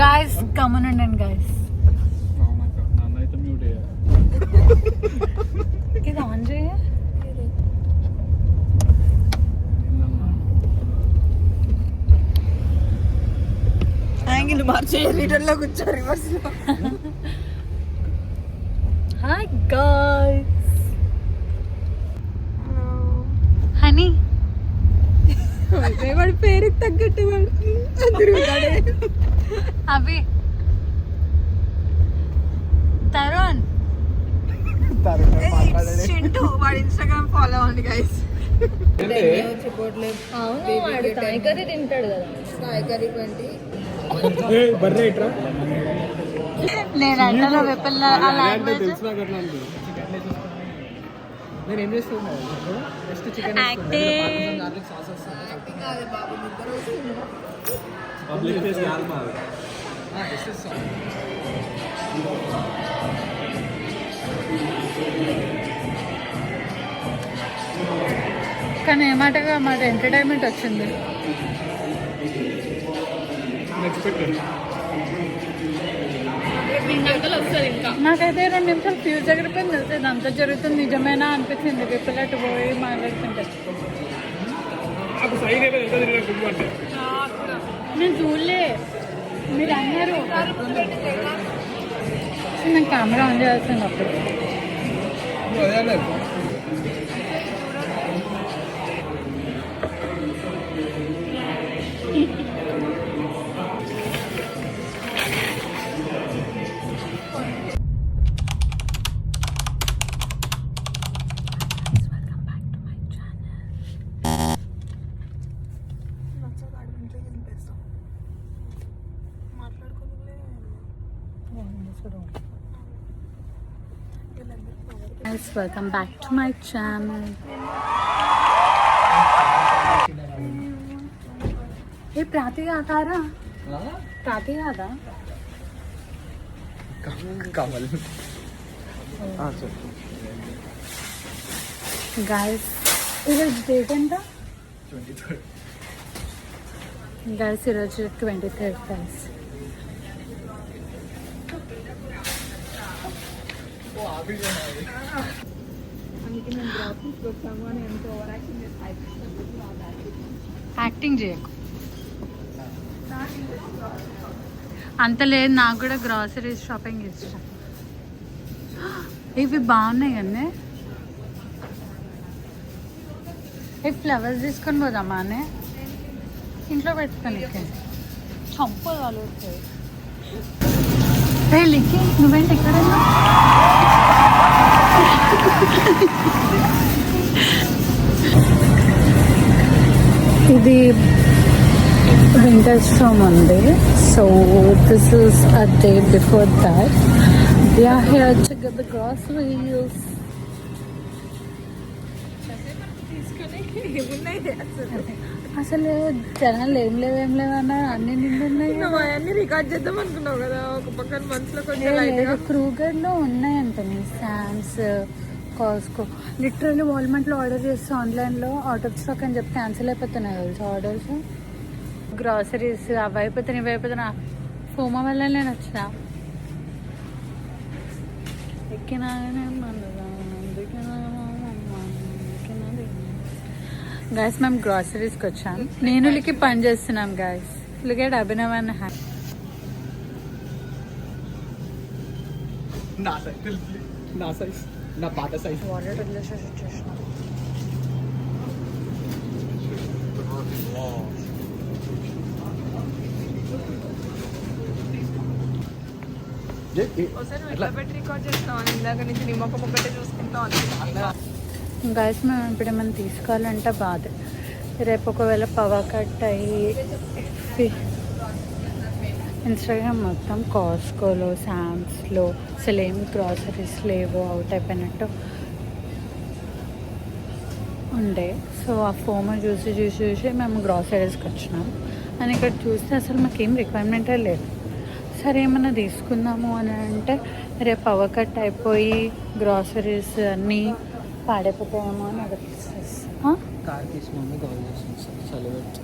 Guys come on అండి guys. ఇది on చేయ యాంగిల్ మార్చే రిటర్న్ లో కూర్చో రివర్స్ లో. Hi guys. హనీ వాడి పేరుకి తగ్గట్టు వాడికి అవి తరుణ్ చింటూ వాడి ఇన్స్టాగ్రామ్ ఫాలో అవ్వండి గైస్. అవును వాడు థాయ్ కర్రీ తింటాడు కదా. Thai curry 20. నేను అంటలో వెప్పల్ ఆ లాంగ్వేజ్ నేను ఏం చేస్తున్నా జస్ట్ చికెన్ పబ్లిక్ ప్లేస్ కాదు మాది. కానీ ఏమాటగా మాట ఎంటర్టైన్మెంట్ వచ్చింది. నాకైతే 2 నిమిషాలు ఫ్యూజ్ ఎగిరిపోయింది. తెలిసి ఇదంతా జరుగుతుంది నిజమేనా అనిపించింది. విప్పలట్టు పోయి మాట్లాడుతుంటే నేను చూడలే. మీరు అన్నారు నేను కెమెరా ఆన్ చేయాల్సింది అప్పుడు. Guys, welcome back to my channel. Hey, Prati आता रहा? Prati आता? कमल. Guys, ఈరోజు డేట్ ఎంత? 23rd. Guys, ఈరోజు 23rd guys. యాక్టింగ్ చేయకు అంత లేదు. నాకు కూడా గ్రాసరీస్ షాపింగ్ ఇష్టం. ఇవి బాగున్నాయి కానీ ఈ ఫ్లవర్స్ తీసుకొని పోదామా అని ఇంట్లో పెట్టుకొని చంపదాలు పెళ్ళికి. నువ్వేంటి ఇక్కడ ఇది వింటర్ స్టార్మ్ ఉంది. So this is a day before that we are here to get the groceries. అసలు జనాలు ఏం లేవన్నా అన్ని నిండున్నాయి. అన్ని రికార్డ్ చేద్దాం అనుకున్నావు కదా ఒక పక్కన మనసులో. క్రూగర్లో ఉన్నాయంట శామ్స్, కాస్కో. లిటరల్లీ వాల్మార్ట్లో ఆర్డర్ చేస్తే ఆన్లైన్లో అవుట్ ఆఫ్ స్టాక్ అని చెప్పి క్యాన్సిల్ అయిపోతున్నాయి తెలుసు ఆర్డర్స్. గ్రాసరీస్ అవి అయిపోతున్నాయి ఇవి అయిపోతున్నా. ఫోమా వల్ల నేను వచ్చిన ఎక్కినానే గాయస్. మేము గ్రాసరీస్కి వచ్చాం. నేనులకి పని చేస్తున్నాం guys. Look at Abhinav and hack. నా సైజ్ నా పాత సైజ్ వాటర్ రిలేషన్షిప్ వచ్చేసిన గైస్ మేము ఇప్పుడు ఏమైనా తీసుకోవాలంటే బాధ. రేపు ఒకవేళ పవర్ కట్ అయ్యి ఇన్స్టాగ్రామ్ మొత్తం కాస్కోలో శామ్స్లో అసలు ఏం గ్రాసరీస్ లేవు, అవుట్ అయిపోయినట్టు ఉండే. సో ఆ ఫోమో చూసి మేము గ్రాసరీస్కి వచ్చినాం. అని ఇక్కడ చూస్తే అసలు మాకేం రిక్వైర్మెంటే లేదు. సరే ఏమన్నా తీసుకుందాము అని అంటే రేపు పవర్ కట్ అయిపోయి గ్రాసరీస్ అన్నీ పాడైపోతాయేమో అని అనిపిస్తుంది. కార్ తీసి మమ్మీ కాల్ చేస్తుంది సార్ చలిపెట్టి.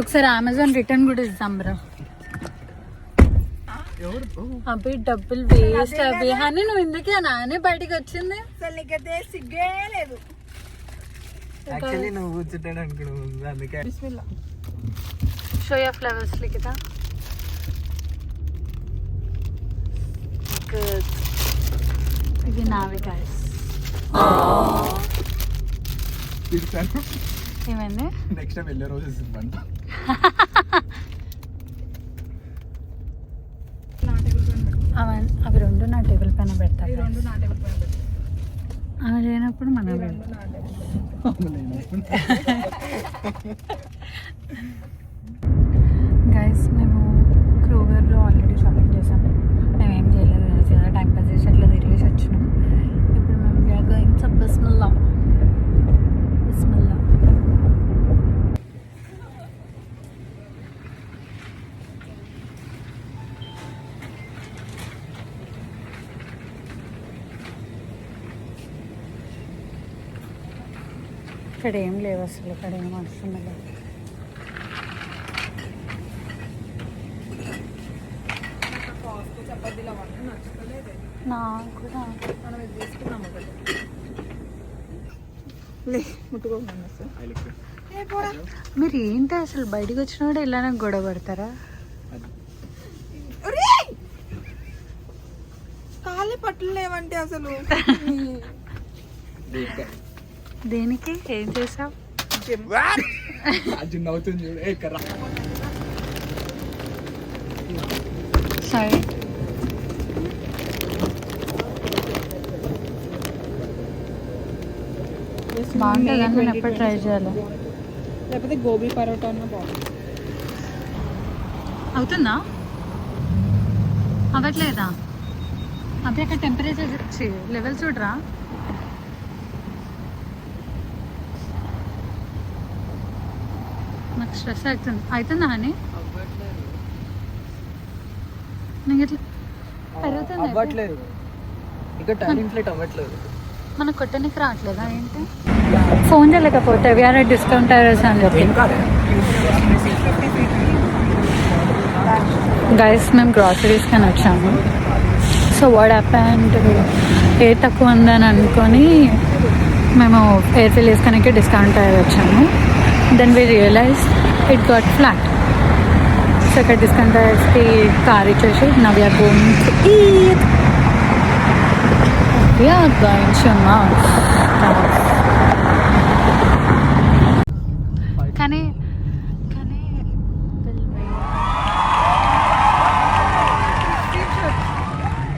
ఒకసారి అమెజాన్ రిటర్న్ కూడా ఇద్దాం బ్రో. అవి డబ్బులు వేస్ట్ అవి అని నువ్వు ఇందుకే నానే బయటికి వచ్చింది. అసలు నీకైతే సిగ్గే లేదు. యాక్చువల్లీ నువ్వు కూర్చుంటాను అనుకున్నావు అందుకే. బిస్మిల్లా. షో యా ఫ్లవర్స్ లిఖిత. ఇది నావి గాయస్. ఏమైంది? నెక్స్ట్ టైం వెళ్ళే రోజు ఇవ్వండి. అవి రెండు నా టేబుల్ పైన పెడతా. రెండు నా టేబుల్ పైన పెట్టు. అవి లేనప్పుడు మనం గైస్ మేము క్రూగర్లో ఆల్రెడీ షాపింగ్ చేసాము. మేము ఏం చేయలేదు కదా, ఏదో టైం పాస్ చేసి అట్లా తిరిగేసి వచ్చినాం. ఇప్పుడు మేము we are going to Bismillah. Bismillah. ఇక్కడ ఏం లేవు అసలు, ఇక్కడ ఏం అవసరం లేదు. చపాతీలు అవన్నీ నచ్చుతలేదు. నాకు కూడా. మనం ఇది తీసుకున్నాం ఒకటి. ముట్టుకోకుండా సార్. మీరు ఏంటి అసలు బయటకు వచ్చినా కూడా ఇలానే గొడవ పడతారా? కాళ్ళే పట్టులు లేవంటే అసలు. దేనికి ఏం చేసావు? అర్జున్ అవుతుంది చూడు. ఏ కర్రా సరే బాగుంటుంది కానీ నేను ఎప్పుడు ట్రై చేయాలి. లేకపోతే గోబీ పరోటా అన్న బాగుంది. అవుతుందా? అవ్వట్లేదా? అవి అక్కడ టెంపరేచర్ ఇచ్చి లెవెల్ చూడరా. నాకు స్ట్రెస్ అవుతుందా అని నీకు ఇట్లా పెరుగుతుంది. అవ్వట్లేదు, ఇంకా టైం ఇన్ఫ్లేట్ అవ్వట్లేదు. మనకు కొట్టడానికి రావట్లేదా ఏంటి? ఫోన్ చేయలేకపోతే వీఆర్ డిస్కౌంట్ టైరర్స్ అని చెప్పి. గైస్ మేము గ్రాసరీస్ కానీ వచ్చాము. సో వాట్ హ్యాపెండ్, ఏ తక్కువ ఉందని అనుకొని మేము ఎయిర్ ఫిల్ వేసుకోడానికి డిస్కౌంట్ టైర్ వచ్చాము. Then we realize it got flat. So ఇక్కడ డిస్కౌంట్ టైర్స్కి కార్ ఇచ్చేసి now we are going to eat. We are going to Mars. కానీ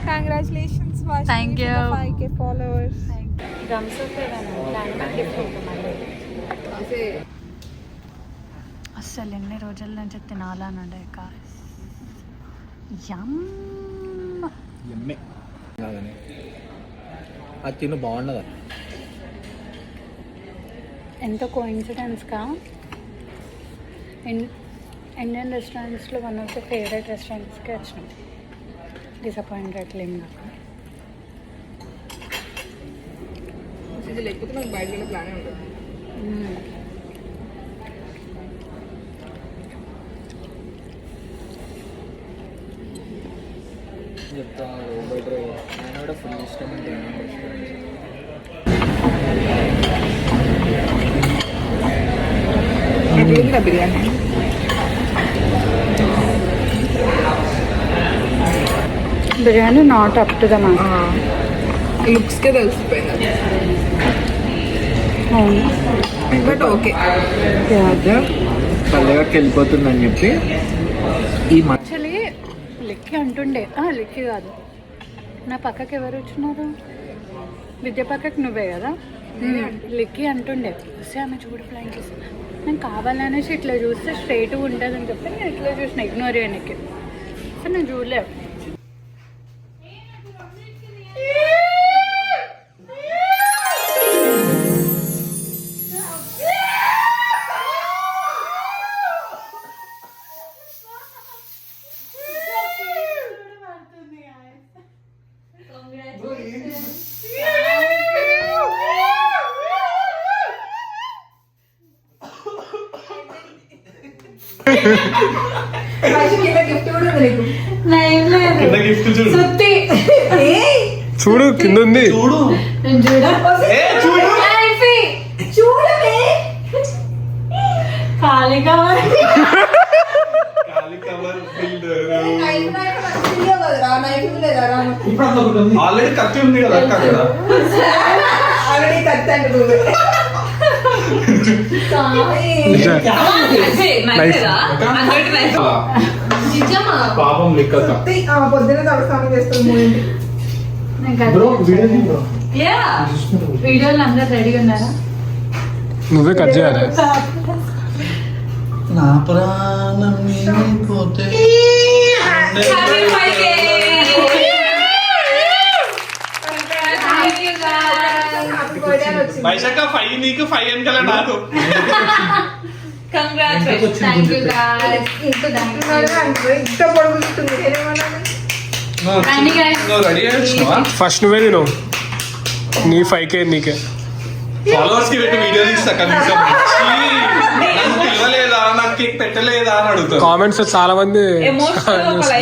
congratulations. Thank you. 5K followers. అసలు ఎన్ని రోజుల నుంచి తినాలనుండే కాస్. యమ్. అది తిను బాగుండదా? ఎంత కోఇన్సిడెన్స్గా ఇండియన్ రెస్టారెంట్స్లో వన్ ఆఫ్ ద ఫేవరెట్ రెస్టారెంట్స్కి వచ్చినాం. డిసప్పాయింటెడ్ ఏం కాక. ఇది లేకపోతే మనకు బయట వెళ్ళే ప్లానే ఉంటుంది. చెప్తాను ఆయన కూడా ఫుల్ ఇష్టం అంటే ఎట్లుందా biryani? Biryani not up to the mark. లుక్స్కే తెలిసిపోయింది. అవును, బట్ ఓకే. పల్లెకి వెళ్ళిపోతుందని చెప్పి ఈ యాక్చువల్లీ లిక్కి అంటుండే, లిక్కి కాదు, నా పక్కకి ఎవరు వచ్చినారు? విద్య పక్కకి నువ్వే కదా. లిక్కి అంటుండే వస్తే ఆమె చూడు ఫ్లైంగ్ చేసి, నేను కావాలనేసి ఇట్లా చూస్తే స్ట్రైట్గా ఉంటుందని చెప్పి నేను ఇట్లా చూసిన ఇగ్నోర్ చేయడానికి. సో నేను చూడలేదు. గిఫ్ట్ కూడా ఉంది నీకు. నయం లేదు. కింద గిఫ్ట్ చూడు సుత్తి. ఏయ్, చూడు కింద ఉంది. చూడు నేను చూడ. ఏ చూడు అయిపోయి. చూడవే. ఖాళీ కవర్. ఖాళీ కవర్ నైఫ్ నచ్చిందో కదరా, నైఫ్ లేదా రా? ఆల్రెడీ కత్తి ఉంది కదా అక్క అక్కడ. ఆల్రెడీ కత్తి అంటుంది. పాపం లెక్క పొద్దున్న తలస్నానం చేస్తుంది మూడింటి. నేను కట్ వీడియోలు అందరు రెడీగా ఉన్నారా? నువ్వే కట్ చేయాలి. నా ప్రాణం పోతే హ్యాపీ బర్త్డే అని వచ్చింది. వైశాఖ 5 నీకు 5 వెనకాల నాకు. Thank you guys. ఇంకో థ్యాంక్ యూ. ఇంత పొడుగు చూస్తుంది. నేనేమన్నాను? రండి guys. నువ్వు రెడీ అయ్యావా? ఫస్ట్ నువ్వే తిను. నీ 5K నీకే. ఫాలోవర్స్ కి పెట్టి వీడియో తీస్తా కనీసం. నన్ను పిలవలేదా, నాకు కేక్ పెట్టలేదా అని అడుగుతారు. కామెంట్స్ చాలా మంది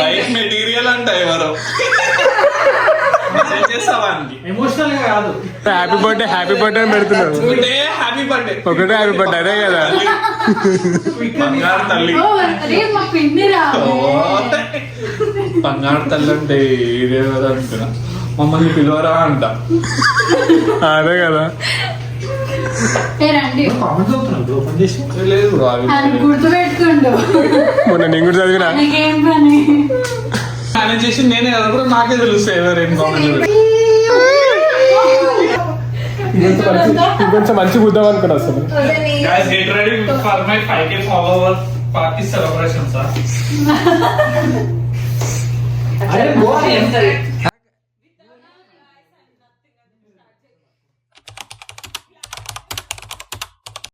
లైఫ్ మెటీరియల్ అంట ఎవరో మెసేజ్ చేస్తావా అని. ఎమోషనల్ గా కాదు. హ్యాపీ బర్త్డే అని పెడుతున్నాడు. ఒకటే హ్యాపీ బర్త్డే. ఒకటే హ్యాపీ బర్త్డే అదే కదా. బంగారు తల్లి. ఓ, అరే మా పిన్ని రా. బంగారు తల్లి అంటే ఇదేదో అనుకున్నా. మమ్మల్ని పిలవరా అంట. అదే కదా. ఏ రండి. కామెంట్స్ అవుతున్నాడు బ్రో ఫోన్ చేసి. లేదు bro, అవి ఆయన గుర్తు పెట్టుకోండు. మొన్న నేను కూడా చదివినా. ఆయనకేం పని? మేనేజ్ చేసి నేనే కదా bro, నాకే తెలుస్తాయి ఎవరేం కామెంట్. ఇంకొంచెం మంచి బుద్దాం అనుకున్నా అసలు. అదే నీ Guys, get ready for my 5K follower party celebration, sir. అరే గోవా